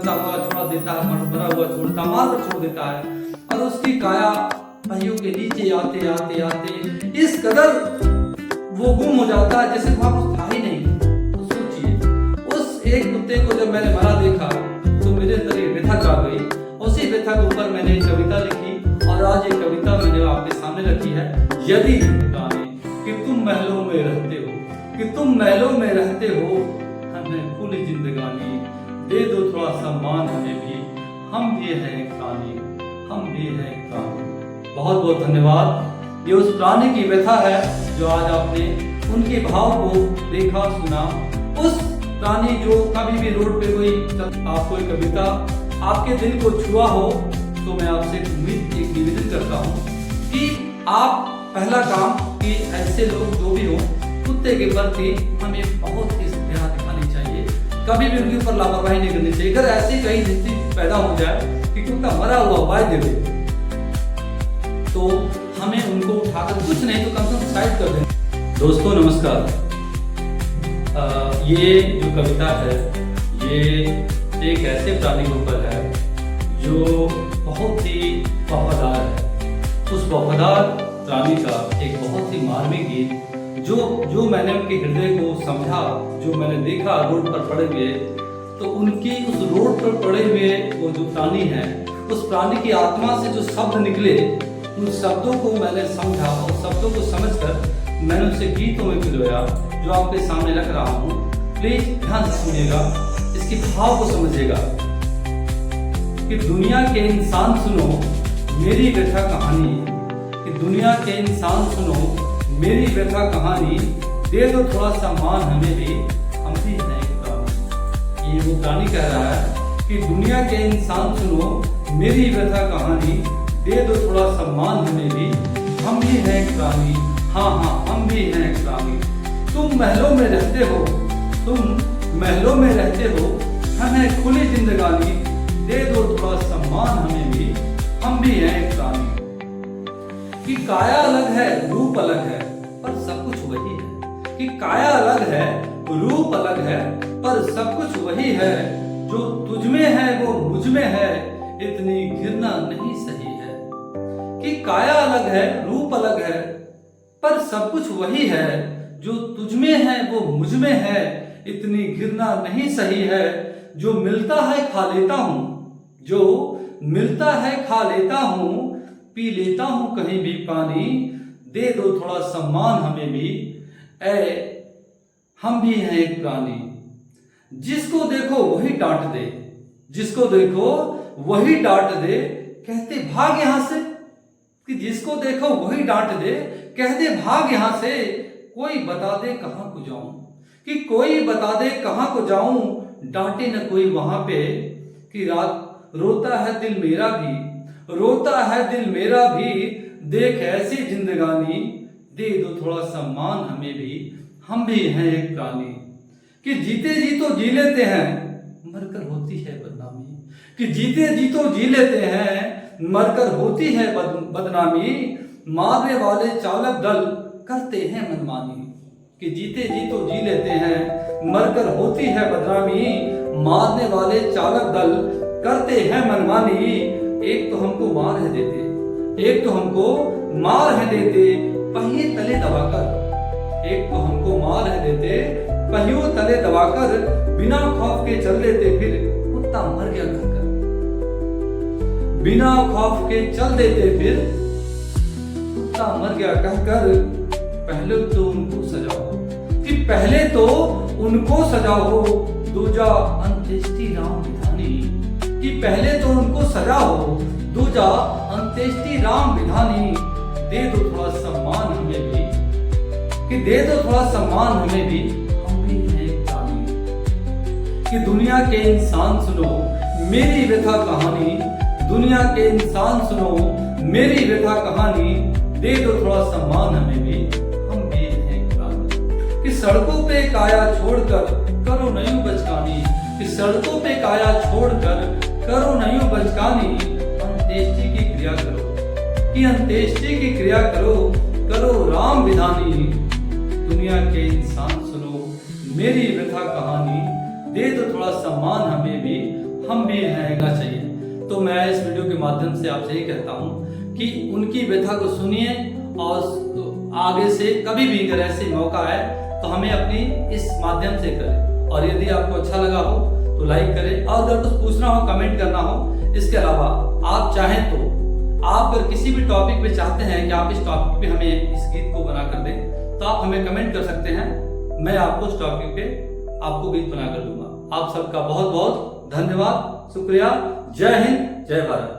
हुआ छोड़ देता है, मरा हुआ छोड़ता मार कर छोड़ देता है, और उसकी काया पहियों के नीचे आते आते आते इस कदर वो गुम हो जाता है जैसे वहां कुछ था ही नहीं। तो सोचिए, उस एक कुत्ते को जब मैंने मरा देखा तो मेरे अंदर एक व्यथा जाग गई। उसी व्यथा के ऊपर मैंने एक कविता लिखी और आज ये कविता मैंने आपके सामने रखी है। यदि जिंदगानी कि तुम महलों में रहते हो, कि तुम महलों में रहते हो, हमें खुली जिंदगानी दे दो थोड़ा सम्मान हमें भी, हम भी हैं प्राणी, हम भी हैं प्राणी। बहुत बहुत धन्यवाद। ये उस प्राणी की व्यथा है जो आज आपने उनके भाव को देखा सुना। उस प्राणी जो कभी भी रोड पे कोई आपको एक कविता आपके दिल को छुआ हो, तो मैं आपसे एक निवेदन करता हूँ कि आप पहला काम कि ऐसे लोग जो भी हो, कुत्ते के प्रति हमें बहुत ही दया दिखानी चाहिए, कभी भी उनके ऊपर लापरवाही नहीं करनी चाहिए। अगर ऐसी कहीं स्थिति पैदा हो जाए कि कुत्ता मरा हुआ बाय देवे, तो हमें उनको उठाकर कुछ नहीं तो कम से कम साइड कर दें। दोस्तों नमस्कार। ये जो कविता है ये एक ऐसे प्राणी के ऊपर है जो बहुत ही वफादार है। उस वफादार प्राणी का एक बहुत ही मार्मिक गीत जो मैंने उनके हृदय को समझा, जो मैंने देखा रोड पर पड़े हुए, तो उनकी उस रोड पर पड़े हुए वो जो प्राणी है, उस प्राणी की आत्मा से जो शब्द निकले, उन शब्दों को मैंने समझा और शब्दों को समझकर मैंने उसे गीतों में पिरोया, जो आपके सामने रख रहा हूँ। प्लीज ध्यान से सुनिएगा, इसके भाव को समझिएगा। कि दुनिया के इंसान सुनो मेरी व्यथा कहानी, कि दुनिया के इंसान सुनो मेरी व्यथा कहानी, दे दो थोड़ा सम्मान हमें भी, हम भी हैं प्राणी। ये वो प्राणी कह रहा है कि दुनिया के इंसान सुनो मेरी व्यथा कहानी, दे दो थोड़ा सम्मान हमें भी, हम भी हैं प्राणी। हाँ हाँ, हम भी हैं प्राणी। तुम महलों में रहते हो, तुम महलों में रहते हो, हमें खुली जिंदगानी दे दो थोड़ा सम्मान हमें भी, हम भी हैं प्राणी। कि काया अलग है रूप अलग है पर सब कुछ वही है, कि काया अलग है रूप अलग है पर सब कुछ वही है, जो तुझ में है वो मुझ में है, इतनी घृणा नहीं सही है। कि काया अलग है रूप अलग है पर सब कुछ वही है, जो तुझ में है वो मुझ में है, इतनी घृणा नहीं सही है। जो मिलता है खा लेता हूँ, जो मिलता है खा लेता हूँ, पी लेता हूँ कहीं भी पानी, दे दो थोड़ा सम्मान हमें भी, हम भी हैं एक प्राणी। जिसको देखो वही डांट दे, जिसको देखो वही डांट दे, कहते भाग यहां से। कि जिसको देखो वही डांट दे, कहते भाग यहां से, कोई बता दे कहां को जाऊं, कि कोई बता दे कहां को जाऊं, डांटे न कोई वहां पे। कि रात रोता है दिल मेरा भी, रोता है दिल मेरा भी, देख ऐसी जिंदगानी, दे दो थोड़ा सम्मान हमें भी, हम भी हैं एक प्राणी। कि जीते जी तो जी लेते हैं, मरकर होती है बदनामी। कि जीते जी तो जी लेते हैं, मरकर होती है बदनामी, मारने वाले चालक दल करते हैं मनमानी। कि जीते जी तो जी लेते हैं, मरकर होती है बदनामी, मारने वाले चालक दल करते हैं मनमानी। एक तो हमको मार है देते, एक तो हमको मार है देते, पहिए तले दबाकर। एक तो हमको मार है देते, पहियों तले दबाकर, बिना खौफ के चल देते फिर कुत्ता मर गया कहकर। बिना खौफ के चल देते फिर कुत्ता मर गया कहकर। पहले तो उनको सजाओ, कि पहले तो उनको सजाओ, दूजा अंत्येष्टि राम विधानी। कि पहले तो उनको सजाओ, दूजा अंत्येष्टि राम विधानी, दे दो थोड़ा सम्मान हमें भी, कि दे दो थोड़ा सम्मान हमें भी, हम भी हैं प्राणी। कि दुनिया के इंसान सुनो मेरी व्यथा कहानी, दुनिया के इंसान सुनो मेरी व्यथा कहानी, दे दो थोड़ा सम्मान हमें भी, हम भी हैं प्राणी। कि सड़कों पे काया छोड़कर करो नयूं बचकानी, कि सड़कों पे काया छोड़कर करो नयूं बचकानी, अंत्येष्टि की क्रिया करो, कि अंत्येष्टि की क्रिया करो, करो राम विधानी। दुनिया के इंसान सुनो मेरी व्यथा कहानी, दे दो थोड़ा सम्मान हमें भी, हम भी हैं चाहिए। तो मैं इस वीडियो के माध्यम से आपसे ये कहता हूँ कि उनकी व्यथा को सुनिए और आगे से कभी भी अगर ऐसे मौका आए तो हमें अपनी इस माध्यम से करें। और यदि आपको अच्छा लगा हो तो लाइक करें, और अगर कुछ पूछना हो कमेंट करना हो। इसके अलावा आप चाहें तो आप अगर किसी भी टॉपिक पे चाहते हैं कि आप इस टॉपिक पे हमें इस गीत को बना कर दें तो आप हमें कमेंट कर सकते हैं। मैं आपको उस टॉपिक पे आपको गीत बना कर दूंगा। आप सबका बहुत बहुत धन्यवाद, शुक्रिया। जय हिंद, जय भारत।